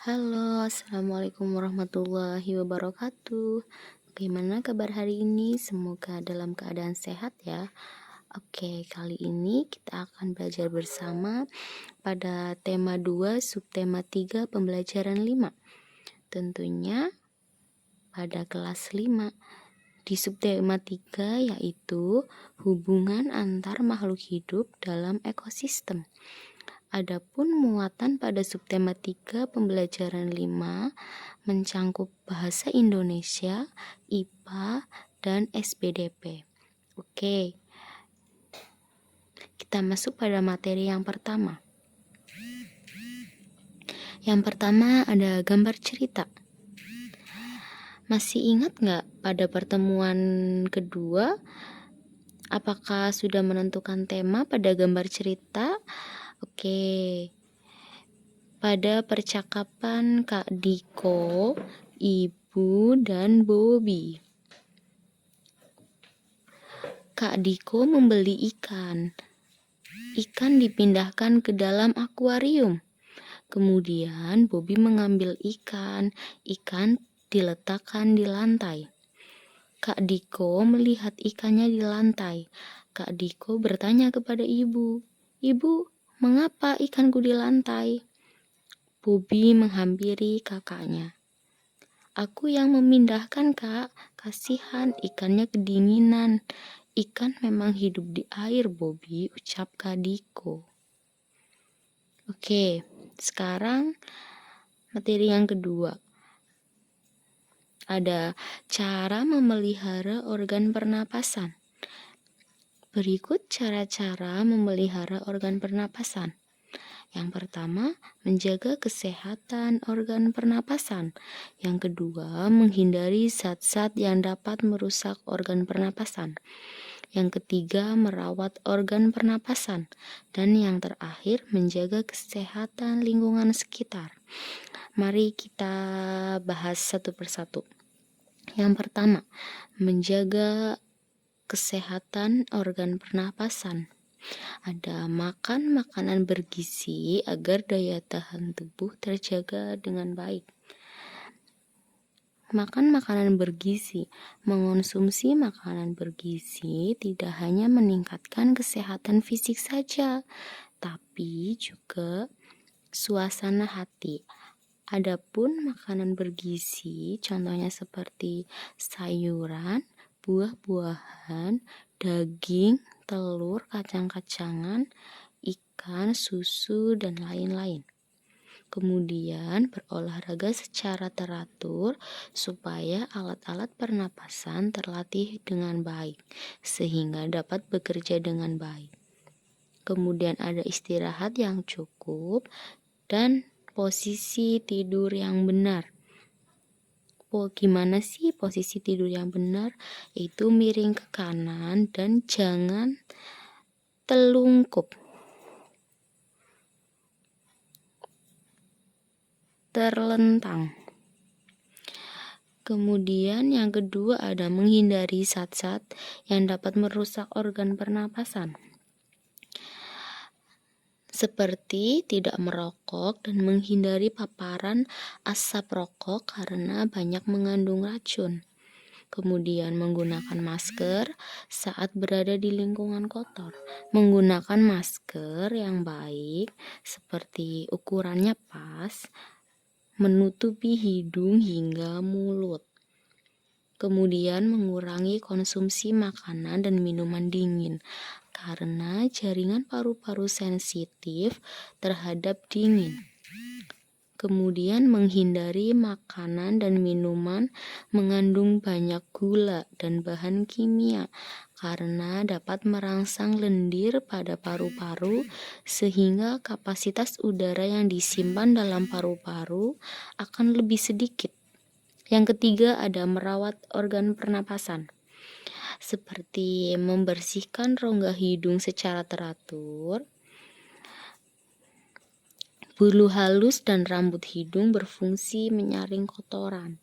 Halo, Assalamualaikum warahmatullahi wabarakatuh. Bagaimana kabar hari ini? Semoga dalam keadaan sehat ya. Oke, kali ini kita akan belajar bersama pada tema 2, subtema 3, pembelajaran 5. Tentunya pada kelas 5. Di subtema 3 yaitu hubungan antar makhluk hidup dalam ekosistem. Adapun muatan pada subtema 3 pembelajaran 5 mencangkup bahasa Indonesia, IPA, dan SPDP. Oke, kita masuk pada materi yang pertama. Yang pertama ada gambar cerita. Masih ingat nggak pada pertemuan kedua? Apakah sudah menentukan tema pada gambar cerita? Oke, pada percakapan Kak Diko, Ibu, dan Bobby. Kak Diko membeli ikan. Ikan dipindahkan ke dalam akuarium. Kemudian Bobby mengambil ikan. Ikan diletakkan di lantai. Kak Diko melihat ikannya di lantai. Kak Diko bertanya kepada ibu, "Ibu, mengapa ikanku di lantai?" Bobby menghampiri kakaknya. "Aku yang memindahkan, Kak. Kasihan, ikannya kedinginan. Ikan memang hidup di air, Bobby," ucap Kak Diko. Oke, sekarang materi yang kedua. Ada cara memelihara organ pernapasan. Berikut cara-cara memelihara organ pernapasan. Yang pertama, menjaga kesehatan organ pernapasan. Yang kedua, menghindari zat-zat yang dapat merusak organ pernapasan. Yang ketiga, merawat organ pernapasan. Dan yang terakhir, menjaga kesehatan lingkungan sekitar. Mari kita bahas satu persatu. Yang pertama, menjaga kesehatan organ pernapasan. Ada makan makanan bergizi agar daya tahan tubuh terjaga dengan baik. Makan makanan bergizi. Mengonsumsi makanan bergizi tidak hanya meningkatkan kesehatan fisik saja, tapi juga suasana hati. Adapun makanan bergizi, contohnya seperti sayuran, buah-buahan, daging, telur, kacang-kacangan, ikan, susu, dan lain-lain. Kemudian berolahraga secara teratur supaya alat-alat pernapasan terlatih dengan baik sehingga dapat bekerja dengan baik. Kemudian ada istirahat yang cukup dan posisi tidur yang benar. Gimana sih posisi tidur yang benar? Itu miring ke kanan dan jangan telungkup. Terlentang. Kemudian yang kedua ada menghindari zat-zat yang dapat merusak organ pernapasan. Seperti tidak merokok dan menghindari paparan asap rokok karena banyak mengandung racun. Kemudian menggunakan masker saat berada di lingkungan kotor. Menggunakan masker yang baik seperti ukurannya pas, menutupi hidung hingga mulut. Kemudian mengurangi konsumsi makanan dan minuman dingin karena jaringan paru-paru sensitif terhadap dingin. Kemudian menghindari makanan dan minuman mengandung banyak gula dan bahan kimia karena dapat merangsang lendir pada paru-paru sehingga kapasitas udara yang disimpan dalam paru-paru akan lebih sedikit. Yang ketiga ada merawat organ pernapasan. Seperti membersihkan rongga hidung secara teratur. Bulu halus dan rambut hidung berfungsi menyaring kotoran.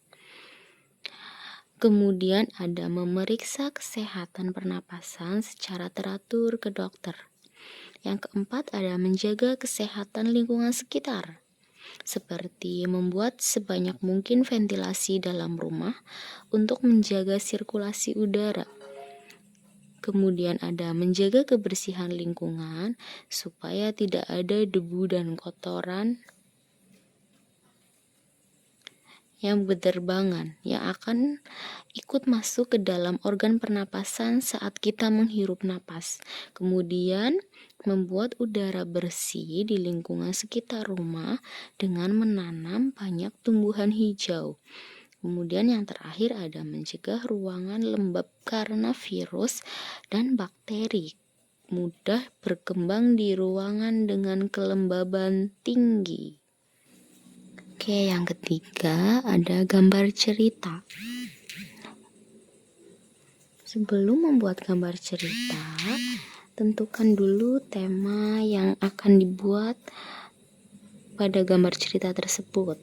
Kemudian ada memeriksa kesehatan pernapasan secara teratur ke dokter. Yang keempat ada menjaga kesehatan lingkungan sekitar. seperti membuat sebanyak mungkin ventilasi dalam rumah untuk menjaga sirkulasi udara. Kemudian ada menjaga kebersihan lingkungan supaya tidak ada debu dan kotoran yang berterbangan yang akan ikut masuk ke dalam organ pernapasan saat kita menghirup napas. Kemudian membuat udara bersih di lingkungan sekitar rumah dengan menanam banyak tumbuhan hijau. Kemudian yang terakhir ada mencegah ruangan lembab karena virus dan bakteri mudah berkembang di ruangan dengan kelembaban tinggi. Oke, yang ketiga ada gambar cerita. Sebelum membuat gambar cerita, tentukan dulu tema yang akan dibuat pada gambar cerita tersebut.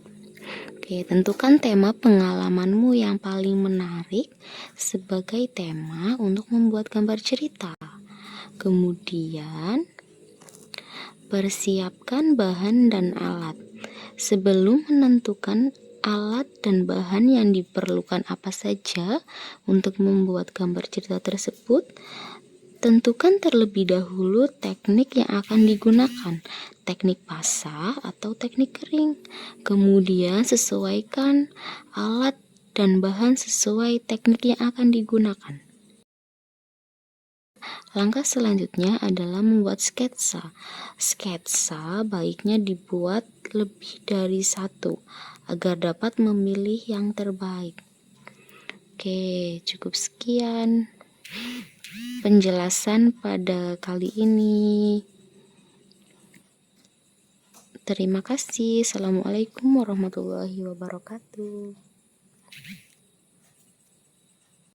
Oke, tentukan tema pengalamanmu yang paling menarik sebagai tema untuk membuat gambar cerita. Kemudian, persiapkan bahan dan alat. Sebelum menentukan alat dan bahan yang diperlukan apa saja untuk membuat gambar cerita tersebut, tentukan terlebih dahulu teknik yang akan digunakan, teknik basah atau teknik kering. Kemudian sesuaikan alat dan bahan sesuai teknik yang akan digunakan. Langkah selanjutnya adalah membuat sketsa. Sketsa baiknya dibuat lebih dari satu agar dapat memilih yang terbaik. Oke, cukup sekian penjelasan pada kali ini. Terima kasih. Assalamualaikum warahmatullahi wabarakatuh.